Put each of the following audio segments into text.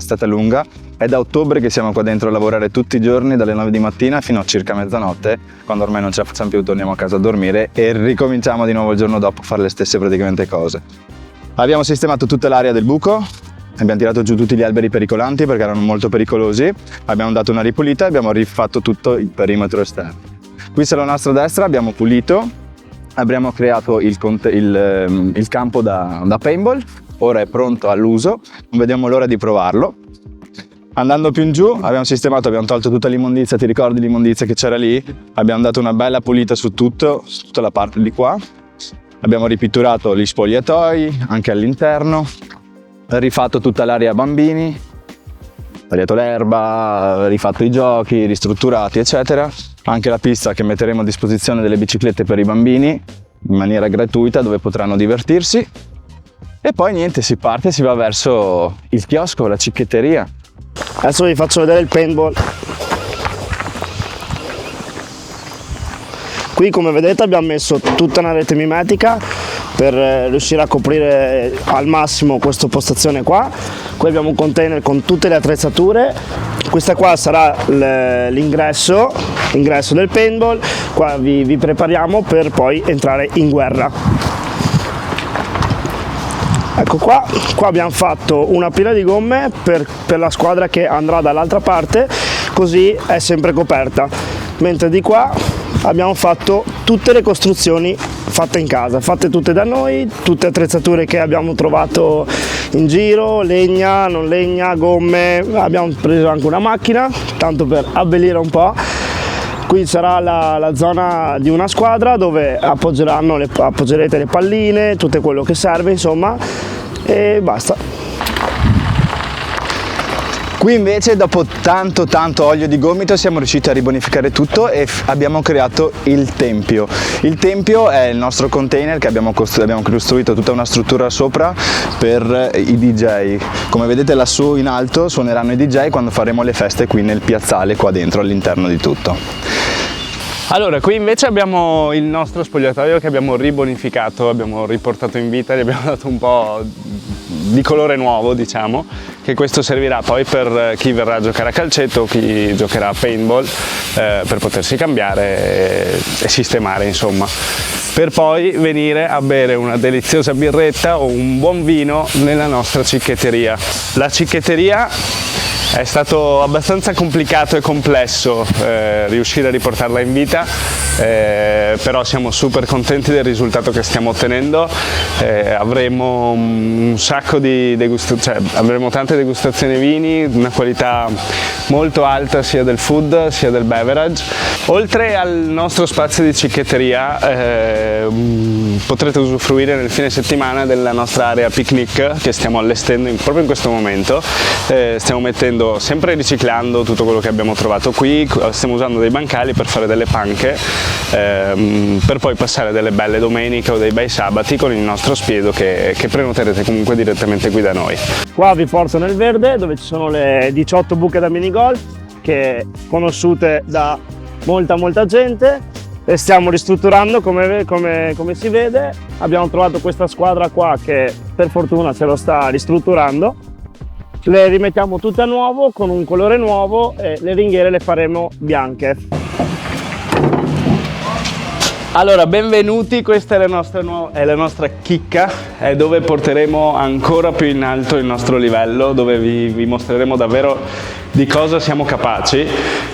l'estate lunga. È da ottobre che siamo qua dentro a lavorare tutti i giorni dalle 9 di mattina fino a circa mezzanotte, quando ormai non ce la facciamo più torniamo a casa a dormire e ricominciamo di nuovo il giorno dopo a fare le stesse praticamente cose. Abbiamo sistemato tutta l'area del buco, abbiamo tirato giù tutti gli alberi pericolanti perché erano molto pericolosi, abbiamo dato una ripulita e abbiamo rifatto tutto il perimetro esterno. Qui sulla nostra destra abbiamo pulito, abbiamo creato il campo da paintball, ora è pronto all'uso, non vediamo l'ora di provarlo. Andando più in giù abbiamo sistemato, abbiamo tolto tutta l'immondizia, ti ricordi l'immondizia che c'era lì? Abbiamo dato una bella pulita su tutta la parte di qua, abbiamo ripitturato gli spogliatoi anche all'interno, rifatto tutta l'area bambini, tagliato l'erba, rifatto i giochi, ristrutturati eccetera, anche la pista che metteremo a disposizione delle biciclette per i bambini in maniera gratuita dove potranno divertirsi e poi niente, si parte e si va verso il chiosco, la cicchetteria. Adesso vi faccio vedere il paintball. Qui come vedete abbiamo messo tutta una rete mimetica per riuscire a coprire al massimo questa postazione qua. Qui abbiamo un container con tutte le attrezzature. Questa qua sarà l'ingresso del paintball. Qua vi prepariamo per poi entrare in guerra. Ecco qua abbiamo fatto una pila di gomme per la squadra che andrà dall'altra parte, così è sempre coperta, mentre di qua abbiamo fatto tutte le costruzioni fatte in casa, fatte tutte da noi, tutte attrezzature che abbiamo trovato in giro, legna, non legna, gomme, abbiamo preso anche una macchina, tanto per abbellire un po'. Qui sarà la zona di una squadra dove appoggerete le palline, tutto quello che serve insomma e basta. Qui invece dopo tanto olio di gomito siamo riusciti a ribonificare tutto e abbiamo creato il tempio. Il tempio è il nostro container che abbiamo costruito tutta una struttura sopra per i DJ. Come vedete lassù in alto suoneranno i DJ quando faremo le feste qui nel piazzale qua dentro all'interno di tutto. Allora, qui invece abbiamo il nostro spogliatoio che abbiamo ribonificato, abbiamo riportato in vita, gli abbiamo dato un po' di colore nuovo, diciamo, che questo servirà poi per chi verrà a giocare a calcetto, chi giocherà a paintball, per potersi cambiare e sistemare, insomma, per poi venire a bere una deliziosa birretta o un buon vino nella nostra cicchetteria. La cicchetteria è stato abbastanza complicato e complesso riuscire a riportarla in vita, però siamo super contenti del risultato che stiamo ottenendo. Avremo un sacco di avremo tante degustazioni vini, una qualità molto alta sia del food sia del beverage. Oltre al nostro spazio di cicchetteria potrete usufruire nel fine settimana della nostra area picnic che stiamo allestendo proprio in questo momento. Stiamo mettendo, sempre riciclando tutto quello che abbiamo trovato qui, stiamo usando dei bancali per fare delle panche per poi passare delle belle domeniche o dei bei sabati con il nostro spiedo che prenoterete comunque direttamente qui da noi. Qua vi porto nel verde dove ci sono le 18 buche da minigolf che conosciute da molta gente e stiamo ristrutturando come si vede. Abbiamo trovato questa squadra qua che per fortuna ce lo sta ristrutturando. Le rimettiamo tutte a nuovo con un colore nuovo e le ringhiere le faremo bianche. Allora, benvenuti, questa è la nostra chicca, è dove porteremo ancora più in alto il nostro livello, dove vi mostreremo davvero di cosa siamo capaci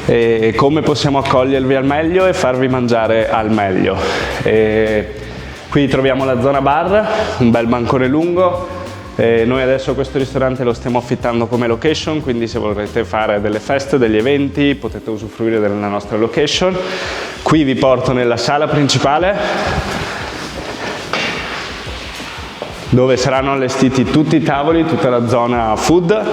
e come possiamo accogliervi al meglio e farvi mangiare al meglio. Qui troviamo la zona bar, un bel bancone lungo. Noi adesso questo ristorante lo stiamo affittando come location, quindi se vorrete fare delle feste, degli eventi, potete usufruire della nostra location. Qui vi porto nella sala principale, dove saranno allestiti tutti i tavoli, tutta la zona food.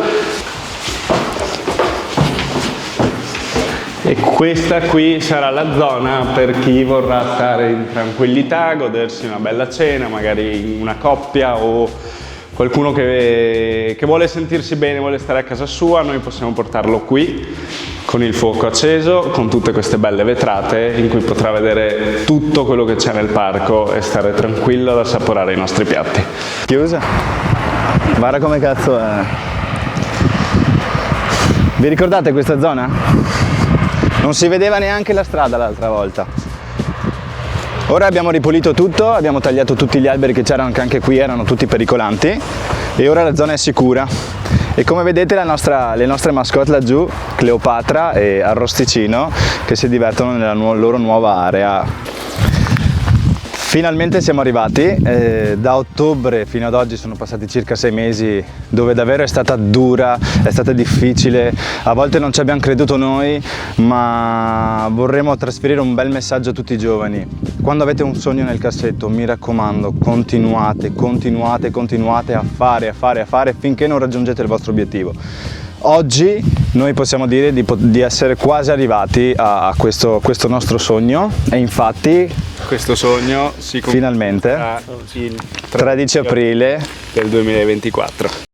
E questa qui sarà la zona per chi vorrà stare in tranquillità, godersi una bella cena, magari una coppia o qualcuno che vuole sentirsi bene, vuole stare a casa sua. Noi possiamo portarlo qui con il fuoco acceso, con tutte queste belle vetrate in cui potrà vedere tutto quello che c'è nel parco e stare tranquillo ad assaporare i nostri piatti. Chiusa? Guarda come cazzo è. Vi ricordate questa zona? Non si vedeva neanche la strada l'altra volta. Ora abbiamo ripulito tutto, abbiamo tagliato tutti gli alberi che c'erano, che anche qui erano tutti pericolanti, e ora la zona è sicura. E come vedete le nostre mascotte laggiù, Cleopatra e Arrosticino, che si divertono nella loro nuova area. Finalmente siamo arrivati, da ottobre fino ad oggi sono passati circa 6 mesi dove davvero è stata dura, è stata difficile, a volte non ci abbiamo creduto noi, ma vorremmo trasferire un bel messaggio a tutti i giovani. Quando avete un sogno nel cassetto, mi raccomando, continuate a fare finché non raggiungete il vostro obiettivo. Oggi noi possiamo dire di essere quasi arrivati a questo nostro sogno, e infatti Questo sogno si finalmente il 13 aprile del 2024.